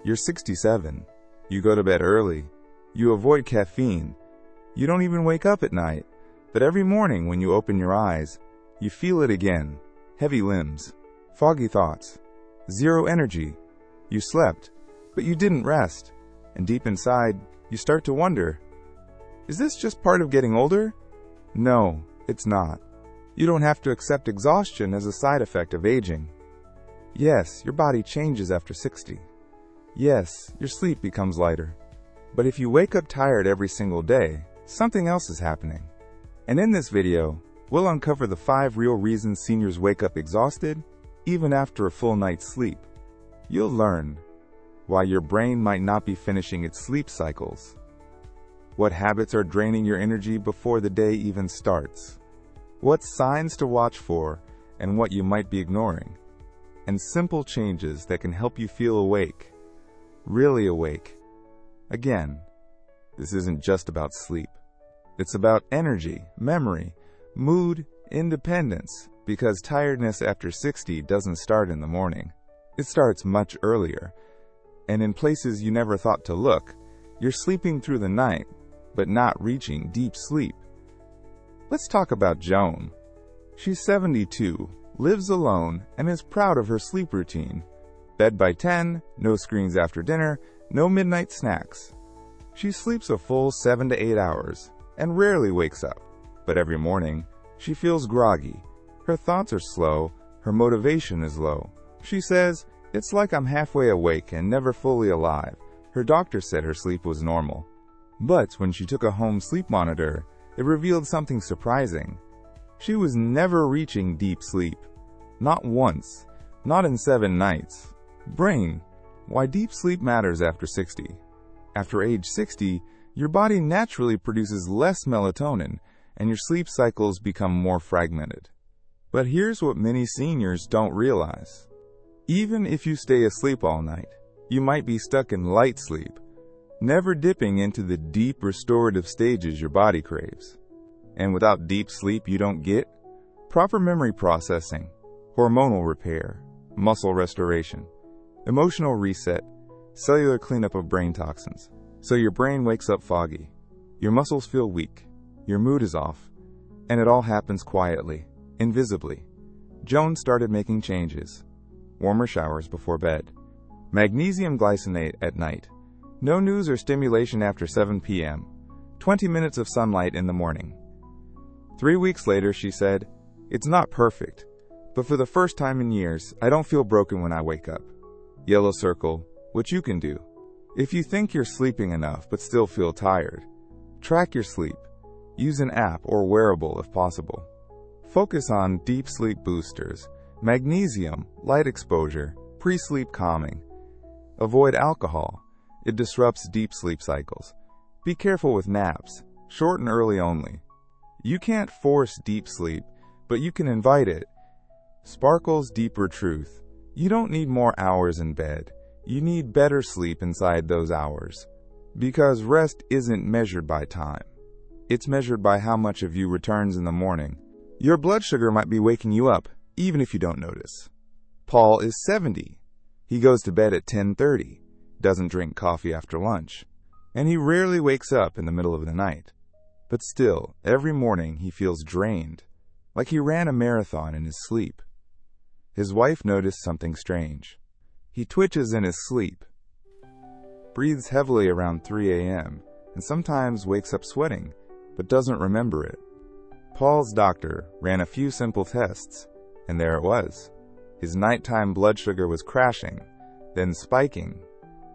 You're 67. You go to bed early. You avoid caffeine. You don't even wake up at night. But every morning when you open your eyes, you feel it again. Heavy limbs, foggy thoughts, zero energy. You slept, but you didn't rest. And deep inside, you start to wonder, is this just part of getting older? No, it's not. You don't have to accept exhaustion as a side effect of aging. Yes, your body changes after 60. Yes, your sleep becomes lighter. But if you wake up tired every single day, something else is happening. And in this video, we'll uncover the 5 real reasons seniors wake up exhausted, even after a full night's sleep. You'll learn why your brain might not be finishing its sleep cycles, what habits are draining your energy before the day even starts, what signs to watch for and what you might be ignoring, and simple changes that can help you feel awake, really awake. Again, this isn't just about sleep. It's about energy, memory, mood, independence, because tiredness after 60 doesn't start in the morning. It starts much earlier, and in places you never thought to look. You're sleeping through the night, but not reaching deep sleep. Let's talk about Joan. She's 72, lives alone, and is proud of her sleep routine. Bed by 10, no screens after dinner, no midnight snacks. She sleeps a full 7 to 8 hours, and rarely wakes up. But every morning, she feels groggy. Her thoughts are slow, her motivation is low. She says, "It's like I'm halfway awake and never fully alive." Her doctor said her sleep was normal. But when she took a home sleep monitor, it revealed something surprising. She was never reaching deep sleep. Not once. Not in 7 nights. Brain. Why deep sleep matters after 60. After age 60, your body naturally produces less melatonin, and your sleep cycles become more fragmented. But here's what many seniors don't realize. Even if you stay asleep all night, you might be stuck in light sleep, never dipping into the deep restorative stages your body craves. And without deep sleep, you don't get proper memory processing, hormonal repair, muscle restoration, emotional reset, cellular cleanup of brain toxins. So your brain wakes up foggy, your muscles feel weak, your mood is off, and it all happens quietly, invisibly. Joan started making changes. Warmer showers before bed, magnesium glycinate at night, no news or stimulation after 7 p.m., 20 minutes of sunlight in the morning. 3 weeks later, she said, "It's not perfect, but for the first time in years, I don't feel broken when I wake up." Yellow circle, what you can do. If you think you're sleeping enough but still feel tired, track your sleep. Use an app or wearable if possible. Focus on deep sleep boosters, magnesium, light exposure, pre-sleep calming. Avoid alcohol. It disrupts deep sleep cycles. Be careful with naps, short and early only. You can't force deep sleep, but you can invite it. Sparkle's deeper truth. You don't need more hours in bed. You need better sleep inside those hours. Because rest isn't measured by time. It's measured by how much of you returns in the morning. Your blood sugar might be waking you up, even if you don't notice. Paul is 70. He goes to bed at 10:30, doesn't drink coffee after lunch, and he rarely wakes up in the middle of the night. But still, every morning he feels drained, like he ran a marathon in his sleep. His wife noticed something strange. He twitches in his sleep, breathes heavily around 3 a.m., and sometimes wakes up sweating, but doesn't remember it. Paul's doctor ran a few simple tests, and there it was. His nighttime blood sugar was crashing, then spiking,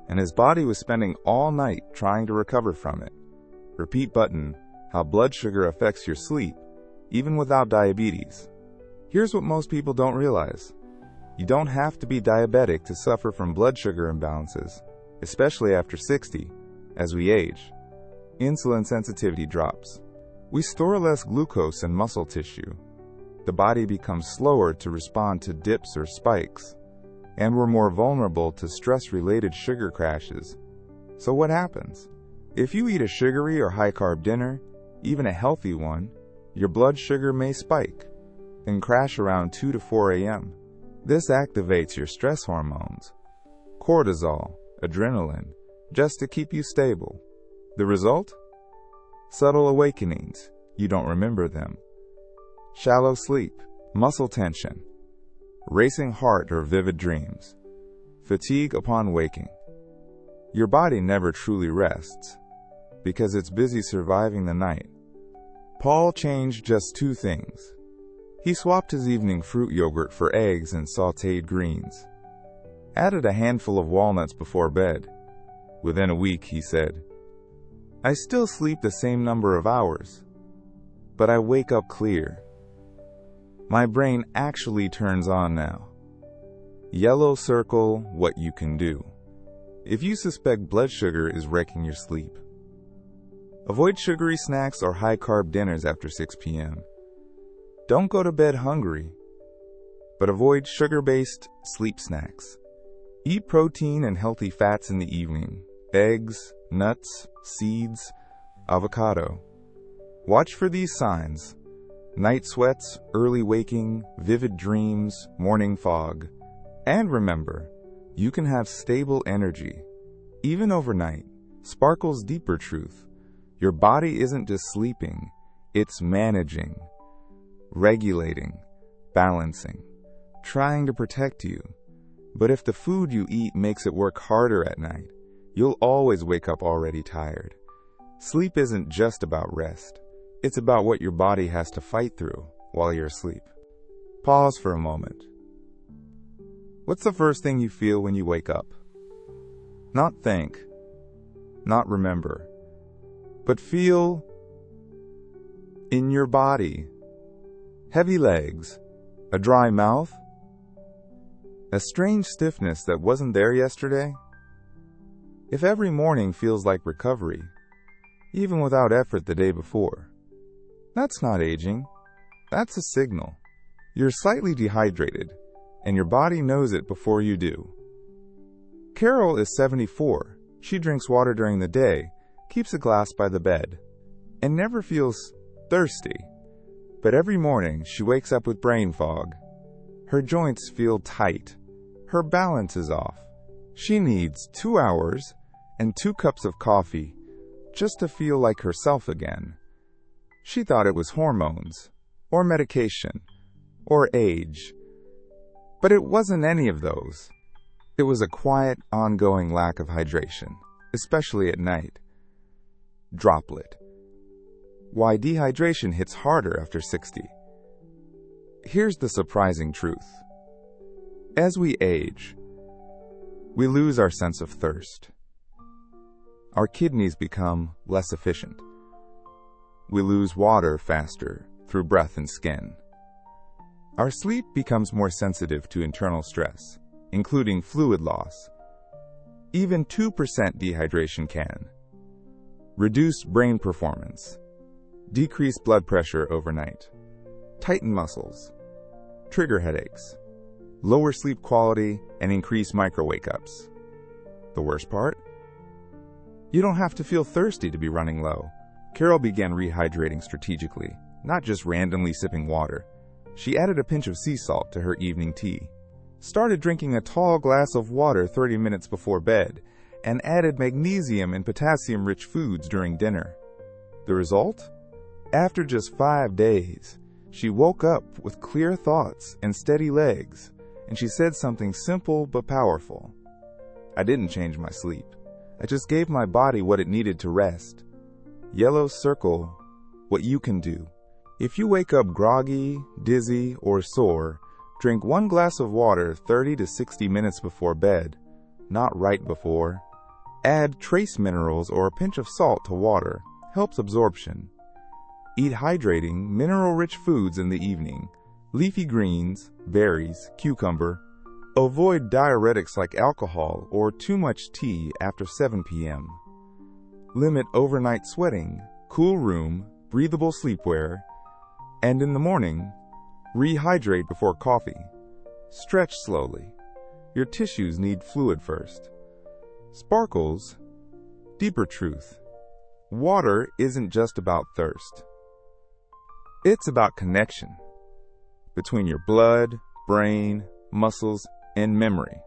and his body was spending all night trying to recover from it. Repeat button, how blood sugar affects your sleep, even without diabetes. Here's what most people don't realize. You don't have to be diabetic to suffer from blood sugar imbalances, especially after 60. As we age, insulin sensitivity drops. We store less glucose in muscle tissue. The body becomes slower to respond to dips or spikes, and we're more vulnerable to stress-related sugar crashes. So what happens? If you eat a sugary or high-carb dinner, even a healthy one, your blood sugar may spike, then crash around 2 to 4 a.m. This activates your stress hormones, cortisol, adrenaline, just to keep you stable. The result? Subtle awakenings. You don't remember them. Shallow sleep, muscle tension, racing heart or vivid dreams, fatigue upon waking. Your body never truly rests because it's busy surviving the night. Paul changed just 2 things. He swapped his evening fruit yogurt for eggs and sautéed greens. Added a handful of walnuts before bed. Within a week, he said, "I still sleep the same number of hours, but I wake up clear. My brain actually turns on now." Yellow circle what you can do. If you suspect blood sugar is wrecking your sleep. Avoid sugary snacks or high-carb dinners after 6 p.m. Don't go to bed hungry, but avoid sugar-based sleep snacks. Eat protein and healthy fats in the evening. Eggs, nuts, seeds, avocado. Watch for these signs: night sweats, early waking, vivid dreams, morning fog. And remember, you can have stable energy, even overnight. Sparkle's deeper truth. Your body isn't just sleeping, it's managing, regulating, balancing, trying to protect you. But if the food you eat makes it work harder at night, you'll always wake up already tired. Sleep isn't just about rest. It's about what your body has to fight through while you're asleep. Pause for a moment. What's the first thing you feel when you wake up? Not think, not remember, but feel in your body. Heavy legs, a dry mouth, a strange stiffness that wasn't there yesterday. If every morning feels like recovery, even without effort the day before, that's not aging. That's a signal. You're slightly dehydrated, and your body knows it before you do. Carol is 74. She drinks water during the day, keeps a glass by the bed, and never feels thirsty. But every morning she wakes up with brain fog. Her joints feel tight. Her balance is off. She needs 2 hours and 2 cups of coffee just to feel like herself again. She thought it was hormones, or medication, or age. But it wasn't any of those. It was a quiet, ongoing lack of hydration, especially at night. Droplet. Why dehydration hits harder after 60. Here's the surprising truth. As we age, we lose our sense of thirst. Our kidneys become less efficient. We lose water faster through breath and skin. Our sleep becomes more sensitive to internal stress, including fluid loss. Even 2% dehydration can. Reduced brain performance, decrease blood pressure overnight, tighten muscles, trigger headaches, lower sleep quality, and increase micro-wake-ups. The worst part? You don't have to feel thirsty to be running low. Carol began rehydrating strategically, not just randomly sipping water. She added a pinch of sea salt to her evening tea, started drinking a tall glass of water 30 minutes before bed, and added magnesium and potassium-rich foods during dinner. The result? After just 5 days, she woke up with clear thoughts and steady legs, and she said something simple but powerful. "I didn't change my sleep. I just gave my body what it needed to rest." Yellow circle what you can do. If you wake up groggy, dizzy, or sore, drink 1 glass of water 30 to 60 minutes before bed, not right before. Add trace minerals or a pinch of salt to water. Helps absorption. Eat hydrating, mineral-rich foods in the evening. Leafy greens, berries, cucumber. Avoid diuretics like alcohol or too much tea after 7 p.m. Limit overnight sweating, cool room, breathable sleepwear, and in the morning, rehydrate before coffee. Stretch slowly. Your tissues need fluid first. Sparkles, deeper truth. Water isn't just about thirst. It's about connection between your blood, brain, muscles, and memory.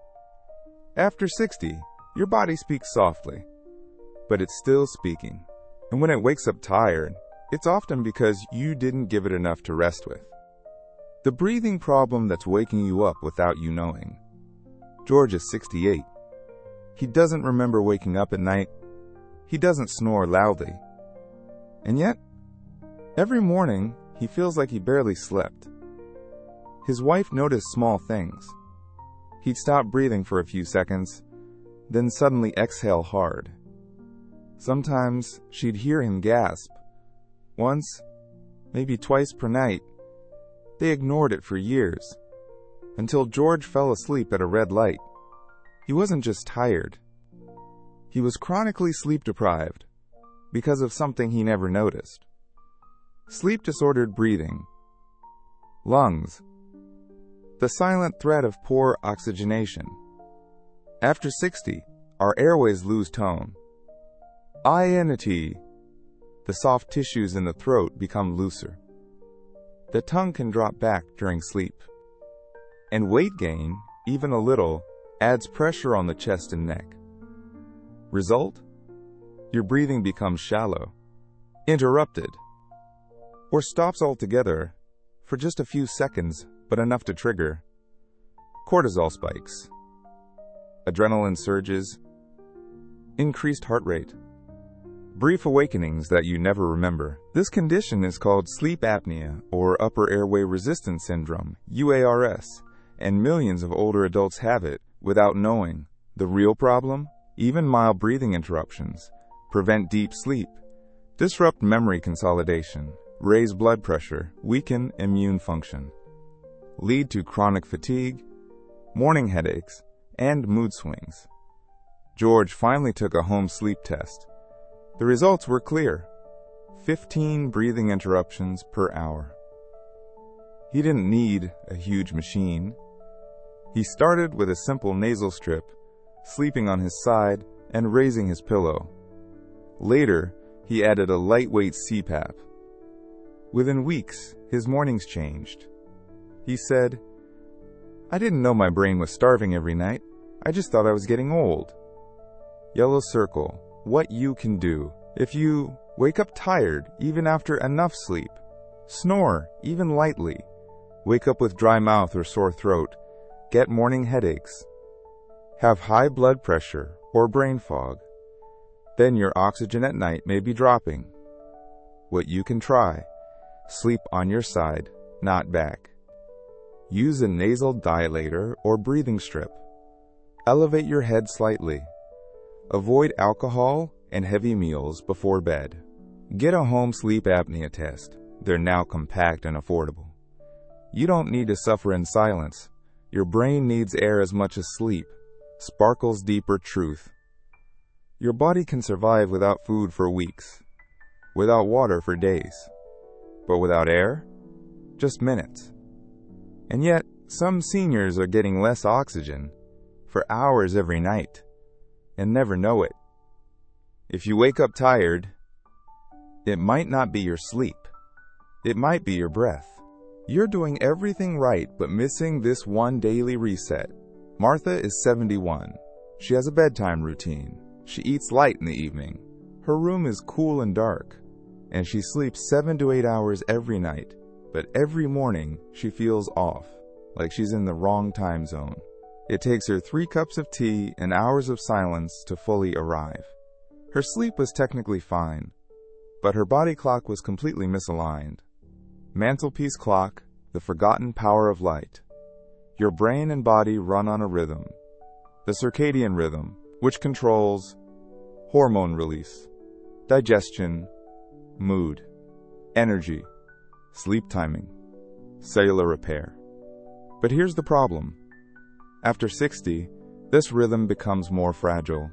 After 60, Your body speaks softly, but it's still speaking. And when it wakes up tired, it's often because you didn't give it enough to rest with. The breathing problem that's waking you up without you knowing. George is 68. He doesn't remember waking up at night. He doesn't snore loudly. And yet, every morning, he feels like he barely slept. His wife noticed small things. He'd stop breathing for a few seconds, then suddenly exhale hard. Sometimes she'd hear him gasp. Once, maybe twice per night. They ignored it for years, until George fell asleep at a red light. He wasn't just tired. He was chronically sleep-deprived because of something he never noticed. Sleep-disordered breathing. Lungs. The silent threat of poor oxygenation. After 60, our airways lose tone. INT. The soft tissues in the throat become looser. The tongue can drop back during sleep. And weight gain, even a little, adds pressure on the chest and neck. Result? Your breathing becomes shallow, interrupted, or stops altogether for just a few seconds, but enough to trigger cortisol spikes, adrenaline surges, increased heart rate, brief awakenings that you never remember. This condition is called sleep apnea or upper airway resistance syndrome, UARS, and millions of older adults have it without knowing. The real problem? Even mild breathing interruptions prevent deep sleep, disrupt memory consolidation, raise blood pressure, weaken immune function, lead to chronic fatigue, morning headaches, and mood swings. George finally took a home sleep test. The results were clear: 15 breathing interruptions per hour. He didn't need a huge machine. He started with a simple nasal strip, sleeping on his side and raising his pillow. Later, he added a lightweight CPAP. Within weeks, his mornings changed. He said, "I didn't know my brain was starving every night. I just thought I was getting old." Yellow circle. What you can do. If you wake up tired even after enough sleep, snore even lightly, wake up with dry mouth or sore throat, get morning headaches, have high blood pressure or brain fog, then your oxygen at night may be dropping. What you can try: sleep on your side, not back. Use a nasal dilator or breathing strip. Elevate your head slightly. Avoid alcohol and heavy meals before bed. Get a home sleep apnea test. They're now compact and affordable. You don't need to suffer in silence. Your brain needs air as much as sleep. Sparkle's deeper truth. Your body can survive without food for weeks, without water for days, but without air, just minutes. And yet, some seniors are getting less oxygen for hours every night and never know it. If you wake up tired, it might not be your sleep. It might be your breath. You're doing everything right, but missing this one daily reset. Martha is 71. She has a bedtime routine. She eats light in the evening. Her room is cool and dark, and she sleeps 7 to 8 hours every night. But every morning, she feels off, like she's in the wrong time zone. It takes her 3 cups of tea and hours of silence to fully arrive. Her sleep was technically fine, but her body clock was completely misaligned. Mantelpiece clock, the forgotten power of light. Your brain and body run on a rhythm. The circadian rhythm, which controls hormone release, digestion, mood, energy, sleep timing, cellular repair. But here's the problem. After 60, this rhythm becomes more fragile.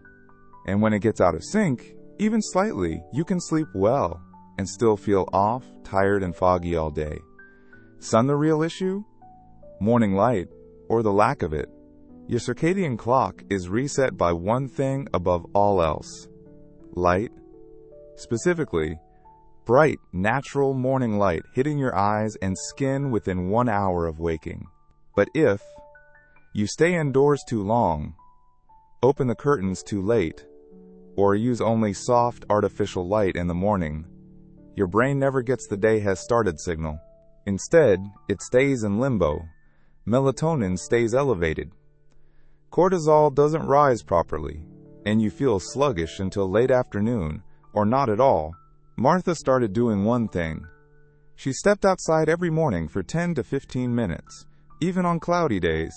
And when it gets out of sync, even slightly, you can sleep well and still feel off, tired, and foggy all day. Sun the real issue? Morning light, or the lack of it. Your circadian clock is reset by one thing above all else: light. Specifically, bright, natural morning light hitting your eyes and skin within 1 hour of waking. But if you stay indoors too long, open the curtains too late, or use only soft, artificial light in the morning, your brain never gets the day has started signal. Instead, it stays in limbo. Melatonin stays elevated. Cortisol doesn't rise properly, and you feel sluggish until late afternoon, or not at all. Martha started doing one thing. She stepped outside every morning for 10 to 15 minutes, even on cloudy days,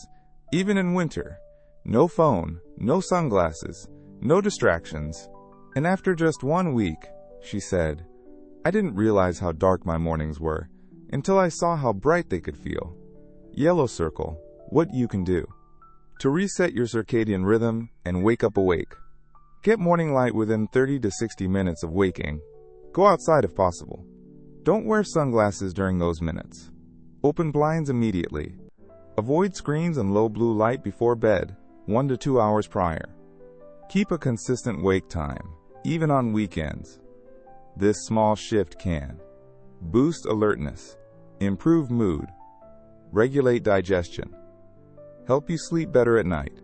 even in winter. No phone, no sunglasses, no distractions. And after just 1 week, she said, I didn't realize how dark my mornings were until I saw how bright they could feel. Yellow circle, what you can do to reset your circadian rhythm and wake up awake. Get morning light within 30 to 60 minutes of waking. Go outside if possible. Don't wear sunglasses during those minutes. Open blinds immediately. Avoid screens and low blue light before bed, 1 to 2 hours prior. Keep a consistent wake time, even on weekends. This small shift can boost alertness, improve mood, regulate digestion, help you sleep better at night,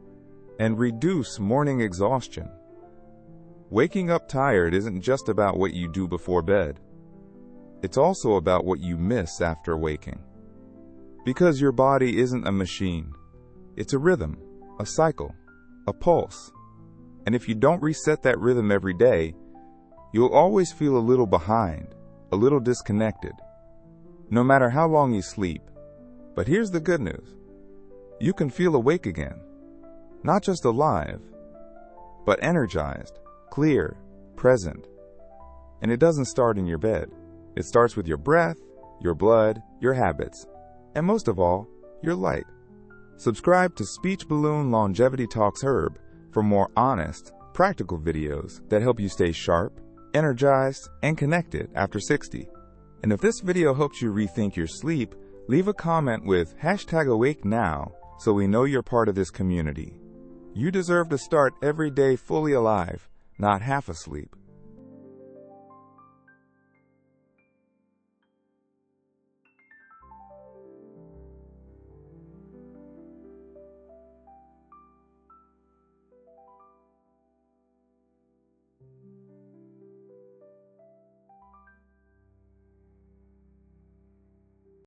and reduce morning exhaustion. Waking up tired isn't just about what you do before bed. It's also about what you miss after waking. Because your body isn't a machine. It's a rhythm, a cycle, a pulse. And if you don't reset that rhythm every day, you'll always feel a little behind, a little disconnected, no matter how long you sleep. But here's the good news. You can feel awake again. Not just alive, but energized, clear, present. And it doesn't start in your bed. It starts with your breath, your blood, your habits, and most of all, your light. Subscribe to Speech Balloon Longevity Talks Herb for more honest, practical videos that help you stay sharp, energized, and connected after 60. And if this video helps you rethink your sleep, leave a comment with #AwakeNow so we know you're part of this community. You deserve to start every day fully alive, not half asleep.